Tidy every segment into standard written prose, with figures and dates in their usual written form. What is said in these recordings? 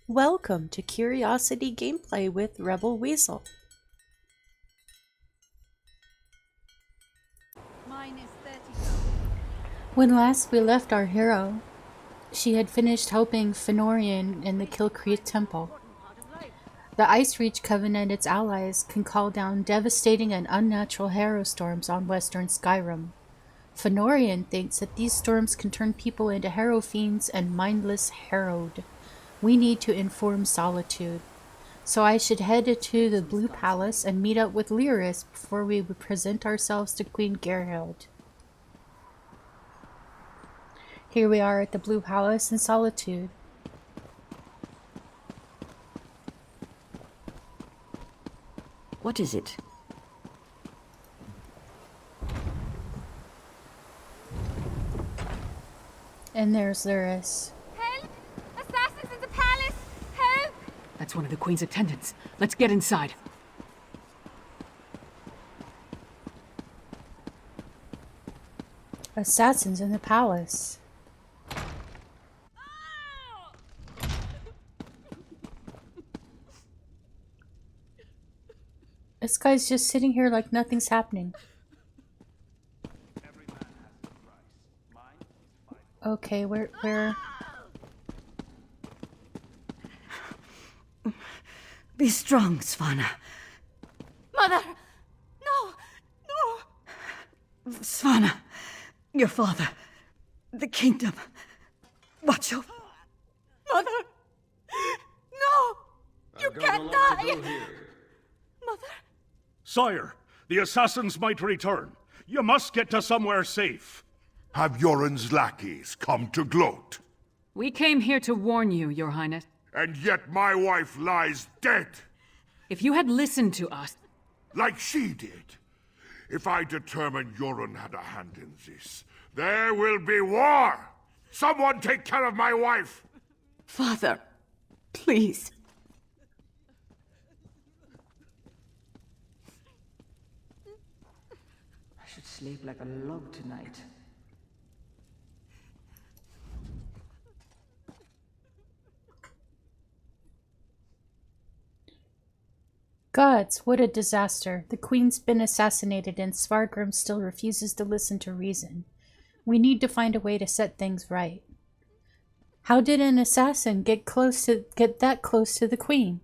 Welcome to Curiosity Gameplay with Rebel Weasel. When last we left our hero, she had finished helping Fëanorian in the Kilcreath Temple. The Ice Reach Coven and its allies can call down devastating and unnatural harrow storms on western Skyrim. Fëanorian thinks that these storms can turn people into harrow fiends and mindless harrowed. We need to inform Solitude. So I should head to the Blue Palace and meet up with Lyris before we would present ourselves to Queen Gerhild. Here we are at the Blue Palace in Solitude. What is it? And there's Lyris. Help! Assassins in the palace! Help! That's one of the Queen's attendants. Let's get inside. Assassins in the palace. This guy's just sitting here like nothing's happening. Okay, where? Be strong, Svanna. Mother! No! No! Svanna, your father, the kingdom. Watch over. Mother! No! You can't die! Mother! Sire, the assassins might return. You must get to somewhere safe. Have Yoren's lackeys come to gloat? We came here to warn you, Your Highness. And yet my wife lies dead, If you had listened to us... like she did. If I determine Yoren had a hand in this, there will be war! Someone take care of my wife! Father, please. I should sleep like a log tonight. Gods, what a disaster. The Queen's been assassinated and Svargrim still refuses to listen to reason. We need to find a way to set things right. How did an assassin get that close to the Queen?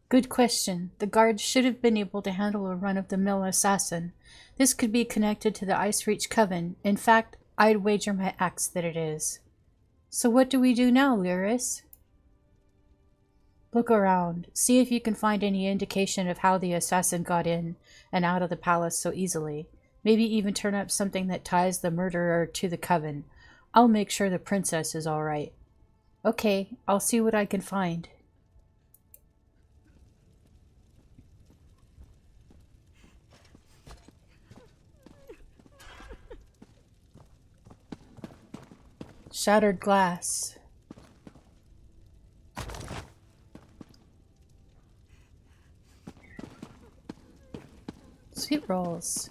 Good question. The guards should have been able to handle a run-of-the-mill assassin. This could be connected to the Ice Reach Coven. In fact, I'd wager my axe that it is. So what do we do now, Lyris? Look around. See if you can find any indication of how the assassin got in and out of the palace so easily. Maybe even turn up something that ties the murderer to the coven. I'll make sure the princess is all right. Okay, I'll see what I can find. Shattered glass. Sweet rolls.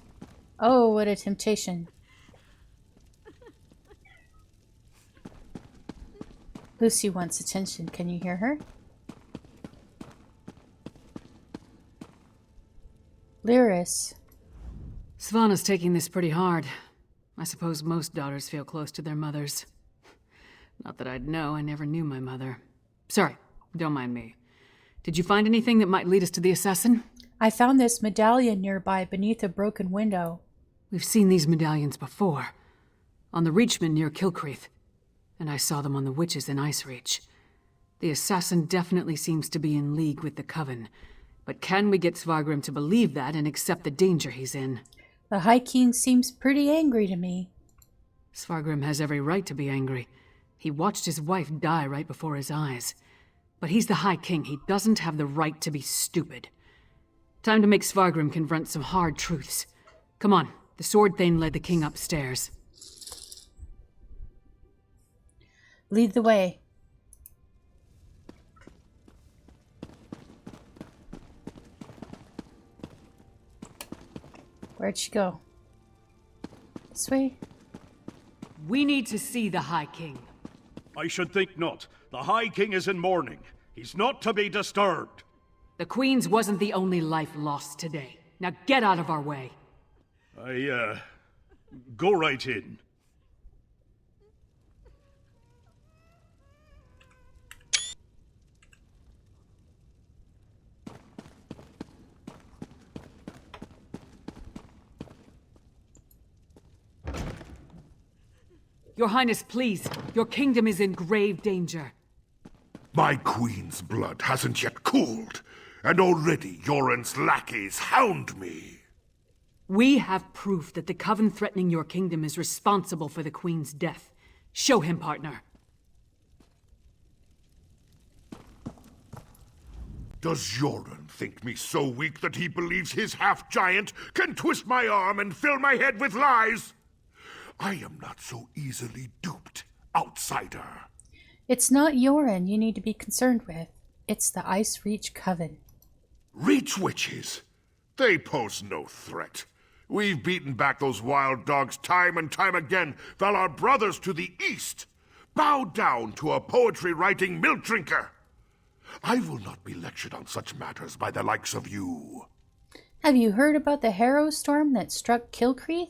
Oh, what a temptation. Lucy wants attention. Can you hear her? Lyris. Svanna's taking this pretty hard. I suppose most daughters feel close to their mothers. Not that I'd know, I never knew my mother. Sorry, don't mind me. Did you find anything that might lead us to the assassin? I found this medallion nearby beneath a broken window. We've seen these medallions before. On the Reachman near Kilcreath. And I saw them on the witches in Ice Reach. The assassin definitely seems to be in league with the Coven. But can we get Svargrim to believe that and accept the danger he's in? The High King seems pretty angry to me. Svargrim has every right to be angry. He watched his wife die right before his eyes. But he's the High King. He doesn't have the right to be stupid. Time to make Svargrim confront some hard truths. Come on, the Sword Thane led the king upstairs. Lead the way. Where'd she go? This way? We need to see the High King. I should think not. The High King is in mourning. He's not to be disturbed. The Queen's wasn't the only life lost today. Now get out of our way. Go right in. Your Highness, please. Your kingdom is in grave danger. My queen's blood hasn't yet cooled, and already Yoren's lackeys hound me. We have proof that the Coven threatening your kingdom is responsible for the Queen's death. Show him, partner. Does Yoren think me so weak that he believes his half-giant can twist my arm and fill my head with lies? I am not so easily duped, outsider. It's not Yoren you need to be concerned with. It's the Ice Reach Coven. Reach witches? They pose no threat. We've beaten back those wild dogs time and time again, while our brothers to the east bow down to a poetry-writing milk drinker. I will not be lectured on such matters by the likes of you. Have you heard about the Harrow storm that struck Kilcreath?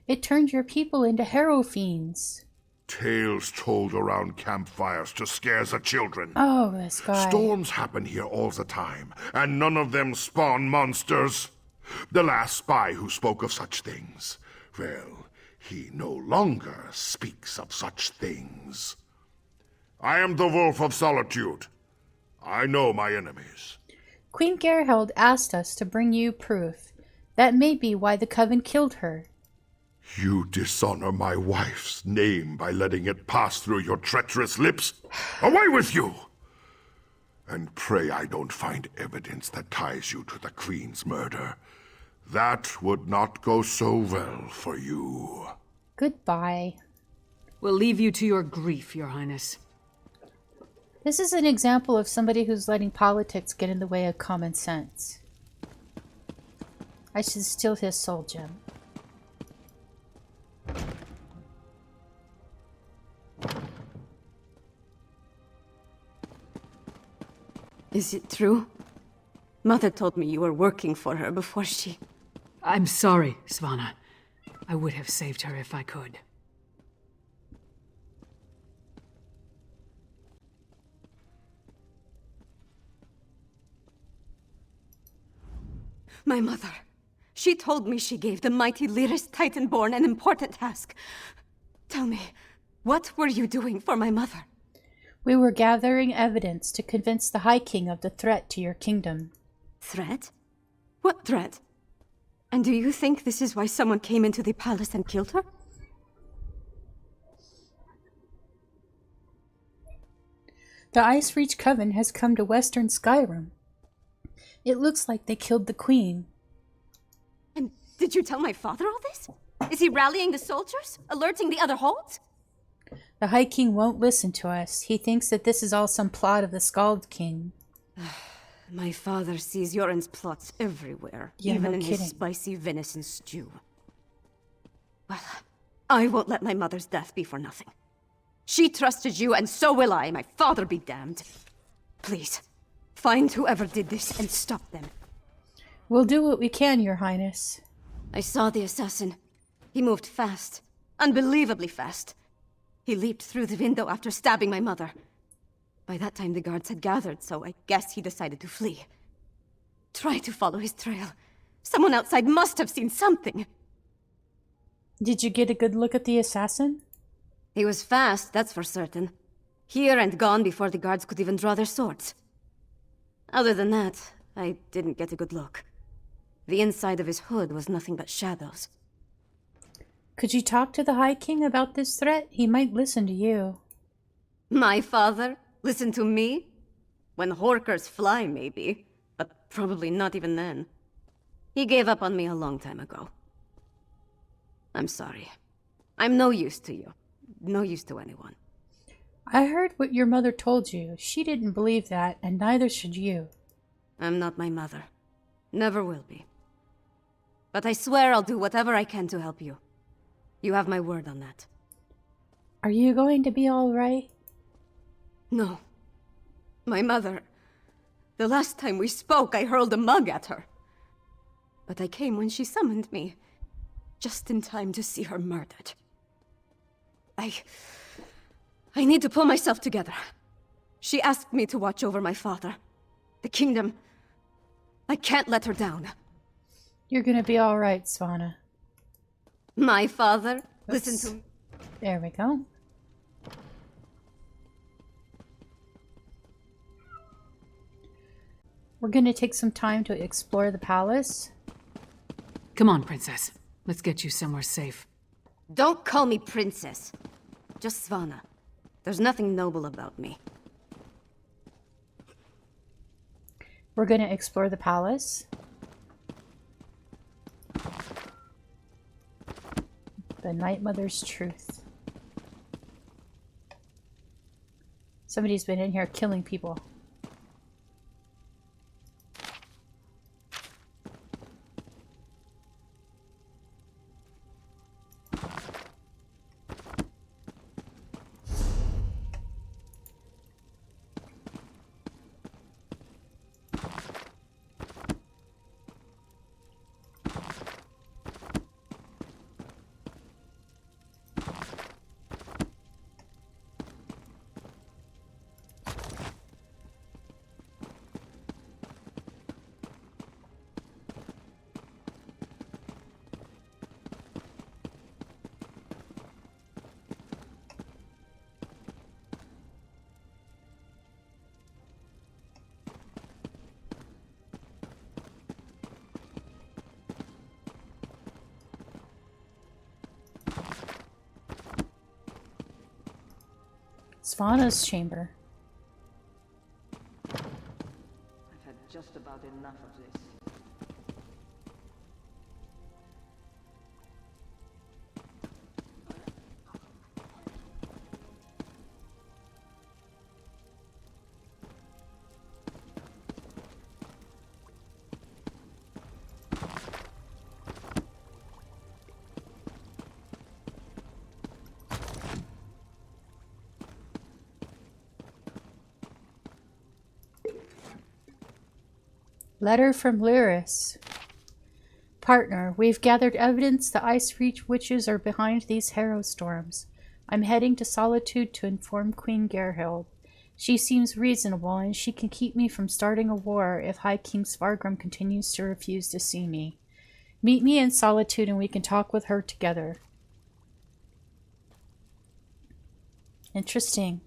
It turned your people into Harrow fiends. Tales told around campfires to scare the children. Oh, this guy. Storms happen here all the time, and none of them spawn monsters. The last spy who spoke of such things, well, he no longer speaks of such things. I am the Wolf of Solitude. I know my enemies. Queen Gerhild asked us to bring you proof. That may be why the Coven killed her. You dishonor my wife's name by letting it pass through your treacherous lips. Away with you! And pray I don't find evidence that ties you to the Queen's murder. That would not go so well for you. Goodbye. We'll leave you to your grief, Your Highness. This is an example of somebody who's letting politics get in the way of common sense. I should steal his soul gem. Is it true? Mother told me you were working for her before she... I'm sorry, Svanna. I would have saved her if I could. My mother. She told me she gave the mighty Lyris Titanborn an important task. Tell me, what were you doing for my mother? We were gathering evidence to convince the High King of the threat to your kingdom. Threat? What threat? And do you think this is why someone came into the palace and killed her? The Ice Reach Coven has come to Western Skyrim. It looks like they killed the Queen. And did you tell my father all this? Is he rallying the soldiers? Alerting the other holds? The High King won't listen to us. He thinks that this is all some plot of the Skald King. My father sees Yoren's plots everywhere, Yeah, even no in kidding. his spicy venison stew. Well, I won't let my mother's death be for nothing. She trusted you, and so will I. My father be damned. Please, find whoever did this and stop them. We'll do what we can, Your Highness. I saw the assassin. He moved fast. Unbelievably fast. He leaped through the window after stabbing my mother. By that time the guards had gathered, so I guess he decided to flee. Try to follow his trail. Someone outside must have seen something. Did you get a good look at the assassin? He was fast, that's for certain. Here and gone before the guards could even draw their swords. Other than that, I didn't get a good look. The inside of his hood was nothing but shadows. Could you talk to the High King about this threat? He might listen to you. My father? Listen to me? When horkers fly, maybe. But probably not even then. He gave up on me a long time ago. I'm sorry. I'm no use to you. No use to anyone. I heard what your mother told you. She didn't believe that, and neither should you. I'm not my mother. Never will be. But I swear I'll do whatever I can to help you. You have my word on that. Are you going to be all right? No. My mother... The last time we spoke, I hurled a mug at her. But I came when she summoned me, just in time to see her murdered. I need to pull myself together. She asked me to watch over my father. The kingdom. I can't let her down. You're gonna be all right, Svana. My father? Oops. Listen to... There we go. We're gonna take some time to explore the palace. Come on, princess. Let's get you somewhere safe. Don't call me princess. Just Svana. There's nothing noble about me. We're gonna explore the palace. The Night Mother's truth. Somebody's been in here killing people. Svana's chamber. I've had just about enough of this. Letter from Lyris. Partner, we've gathered evidence the Ice Reach witches are behind these harrow storms. I'm heading to Solitude to inform Queen Gerhild. She seems reasonable, and she can keep me from starting a war if High King Svargrim continues to refuse to see me. Meet me in Solitude and we can talk with her together. Interesting.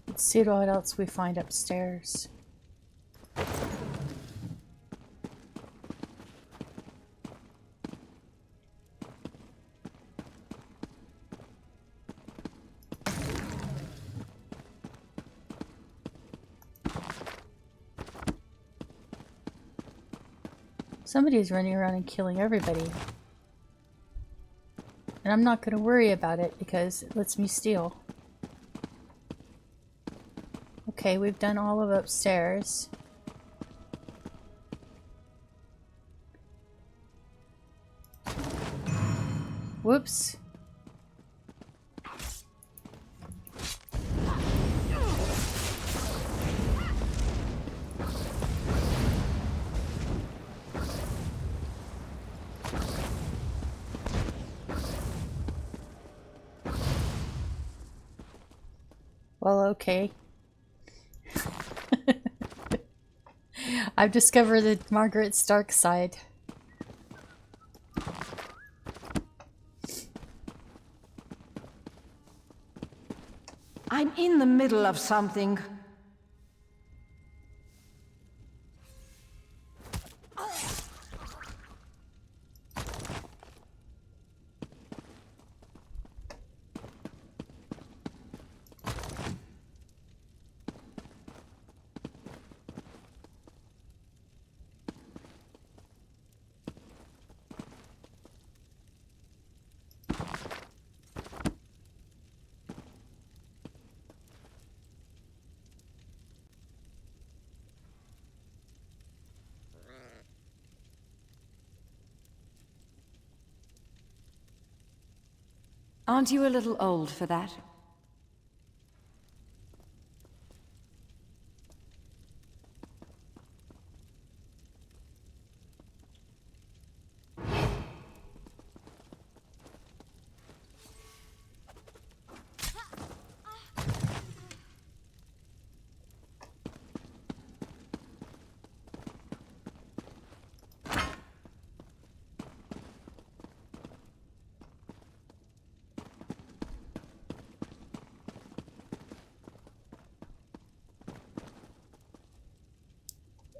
Let's see what else we find upstairs. Somebody's running around and killing everybody. And I'm not going to worry about it because it lets me steal. Okay, we've done all of upstairs. Whoops. Well, okay. I've discovered the Margaret Stark side. I'm in the middle of something. Aren't you a little old for that?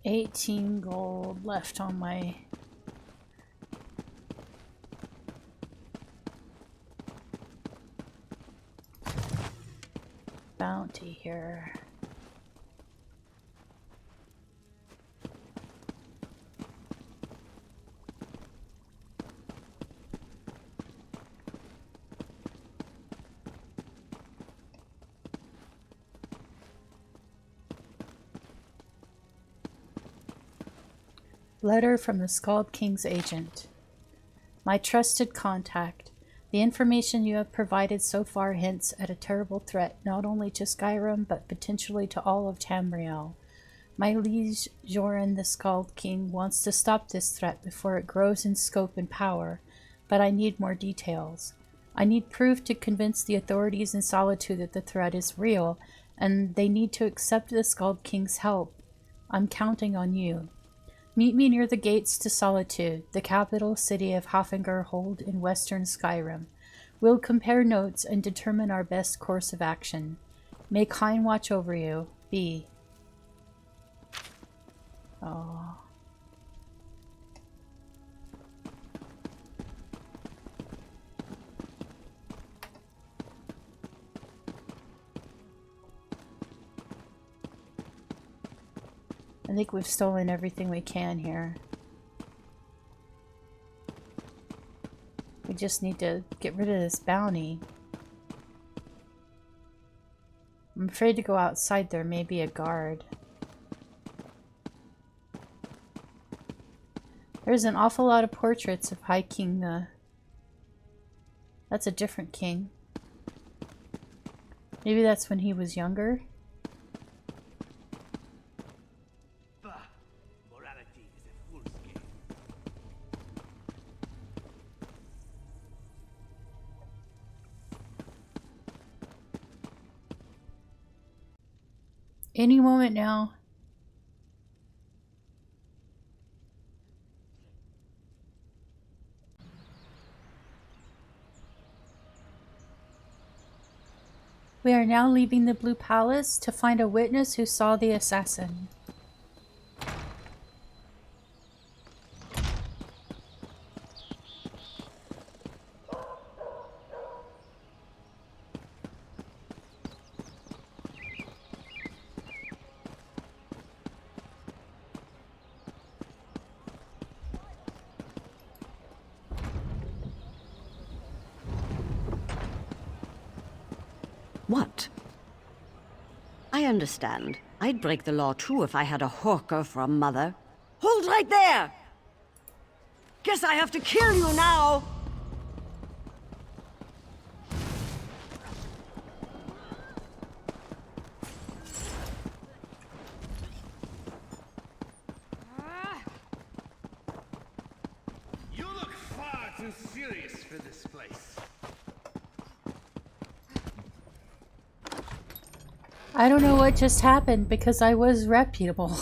$18 left on my bounty here. Letter from the Scald King's agent. My trusted contact, the information you have provided so far hints at a terrible threat not only to Skyrim but potentially to all of Tamriel. My liege Joran the Scald King wants to stop this threat before it grows in scope and power, but I need more details. I need proof to convince the authorities in Solitude that the threat is real, and they need to accept the Scald King's help. I'm counting on you. Meet me near the gates to Solitude, the capital city of Hafengerhold in western Skyrim. We'll compare notes and determine our best course of action. May Kine watch over you. B. Oh. I think we've stolen everything we can here. We just need to get rid of this bounty. I'm afraid to go outside. There may be a guard. There's an awful lot of portraits of High King. That's a different king. Maybe that's when he was younger. Any moment now. We are now leaving the Blue Palace to find a witness who saw the assassin. What? I understand. I'd break the law too if I had a hawker for a mother. Hold right there! Guess I have to kill you now! You look far too serious for this place. I don't know what just happened because I was reputable.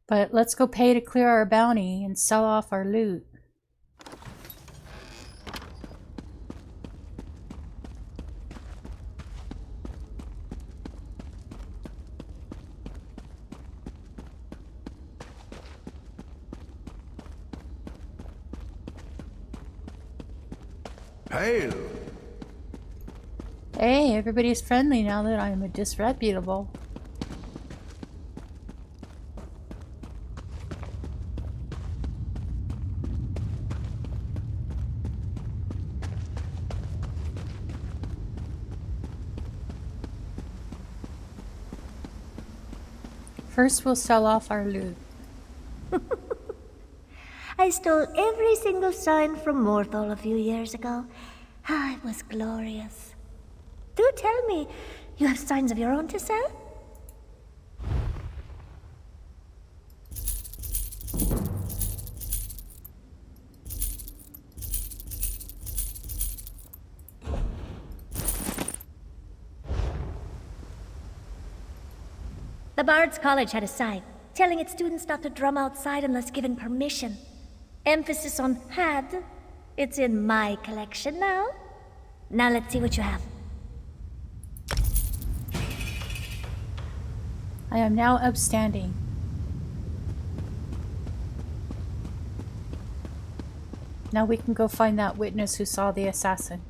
But let's go pay to clear our bounty and sell off our loot. Hail! Hey, everybody's friendly now that I'm a disreputable. First, we'll sell off our loot. I stole every single sign from Morthal a few years ago. Ah, it was glorious. Do tell me, you have signs of your own to sell? The Bard's College had a sign, telling its students not to drum outside unless given permission. Emphasis on had. It's in my collection now. Now let's see what you have. I am now upstanding. Now we can go find that witness who saw the assassin.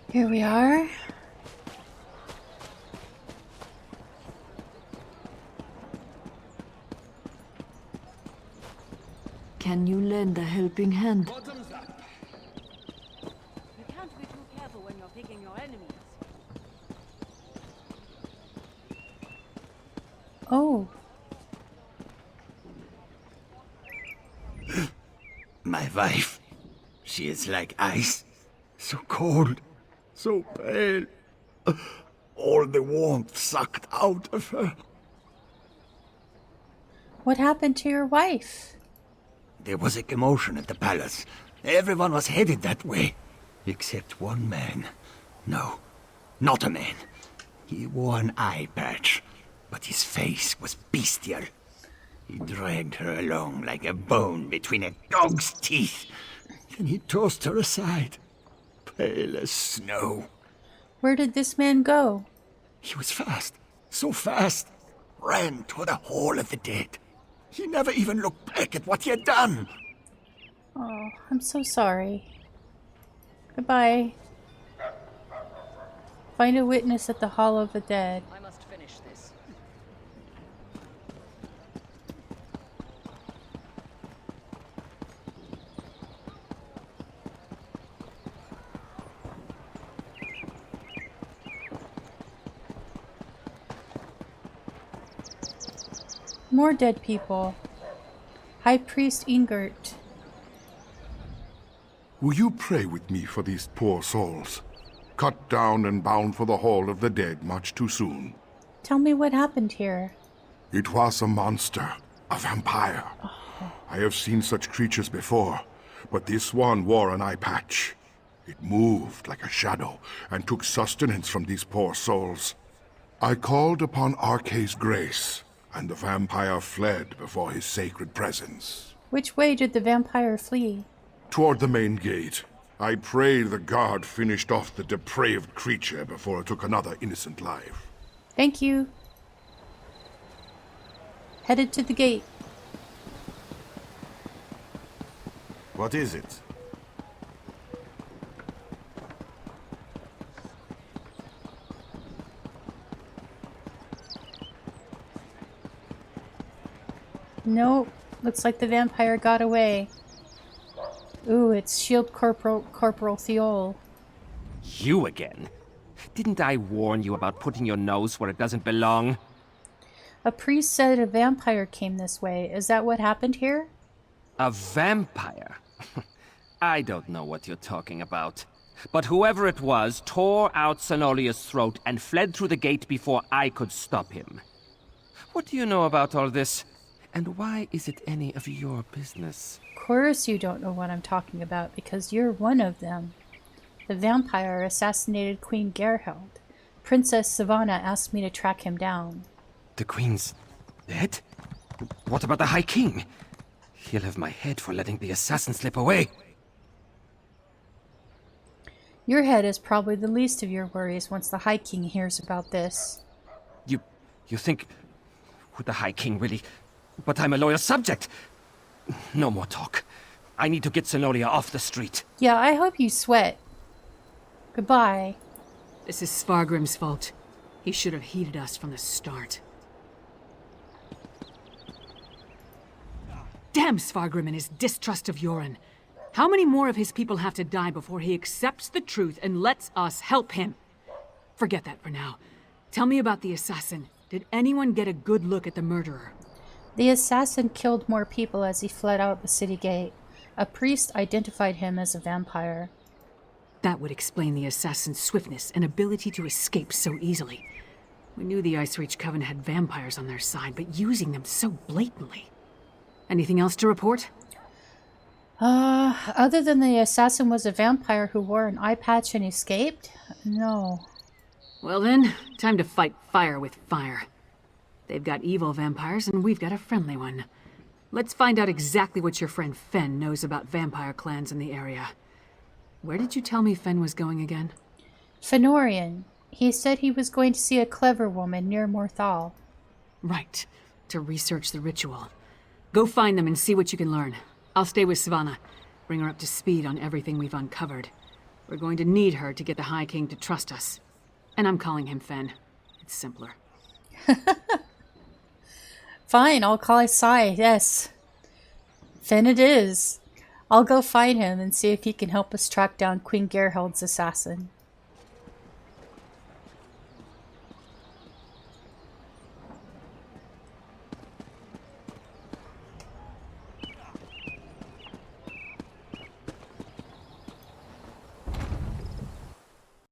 Here we are. Can you lend a helping hand? Bottoms up. You can't be too careful when you're picking your enemies. Oh, My wife. She is like ice. So cold. So pale. All the warmth sucked out of her. what happened to your wife? There was a commotion at the palace. Everyone was headed that way. Except one man. No, not a man. He wore an eye patch, but his face was bestial. He dragged her along like a bone between a dog's teeth. Then he tossed her aside, pale as snow. Where did this man go? He was fast, so fast. Ran to the Hall of the Dead. He never even looked back at what he had done. Oh, I'm so sorry. Goodbye. Find a witness at the Hall of the Dead. I must finish this. More dead people. High Priest Ingert. Will you pray with me for these poor souls? Cut down and bound for the Hall of the Dead much too soon. Tell me what happened here. It was a monster, a vampire. I have seen such creatures before, but this one wore an eye patch. It moved like a shadow and took sustenance from these poor souls. I called upon Arkay's grace, and the vampire fled before his sacred presence. Which way did the vampire flee? Toward the main gate. I pray the guard finished off the depraved creature before it took another innocent life. Thank you. Headed to the gate. What is it? Nope. Looks like the vampire got away. Ooh, it's Shield Corporal Theol. You again? Didn't I warn you about putting your nose where it doesn't belong? A priest said a vampire came this way. Is that what happened here? A vampire? I don't know what you're talking about. But whoever it was tore out Senolia's throat and fled through the gate before I could stop him. What do you know about all this? And why is it any of your business? Of course you don't know what I'm talking about, because you're one of them. The vampire assassinated Queen Gerhild. Princess Savannah asked me to track him down. The Queen's dead? What about the High King? He'll have my head for letting the assassin slip away. Your head is probably the least of your worries once the High King hears about this. You think... Would the High King really... But I'm a loyal subject. No more talk. I need to get Sonolia off the street. Yeah, I hope you sweat. Goodbye. This is Svargrim's fault. He should have heeded us from the start. Damn Svargrim and his distrust of Yoren. How many more of his people have to die before he accepts the truth and lets us help him? Forget that for now. Tell me about the assassin. Did anyone get a good look at the murderer? The assassin killed more people as he fled out the city gate. A priest identified him as a vampire. That would explain the assassin's swiftness and ability to escape so easily. We knew the Ice Reach Coven had vampires on their side, but using them so blatantly. Anything else to report? Other than the assassin was a vampire who wore an eye patch and escaped? No. Well then, time to fight fire with fire. They've got evil vampires, and we've got a friendly one. Let's find out exactly what your friend Fen knows about vampire clans in the area. Where did you tell me Fen was going again? Fënorian. He said he was going to see a clever woman near Morthal. Right. To research the ritual. Go find them and see what you can learn. I'll stay with Svanna. Bring her up to speed on everything we've uncovered. We're going to need her to get the High King to trust us. And I'm calling him Fen. It's simpler. Fine, I'll call Sai, yes. Fen it is. I'll go find him and see if he can help us track down Queen Gerhild's assassin.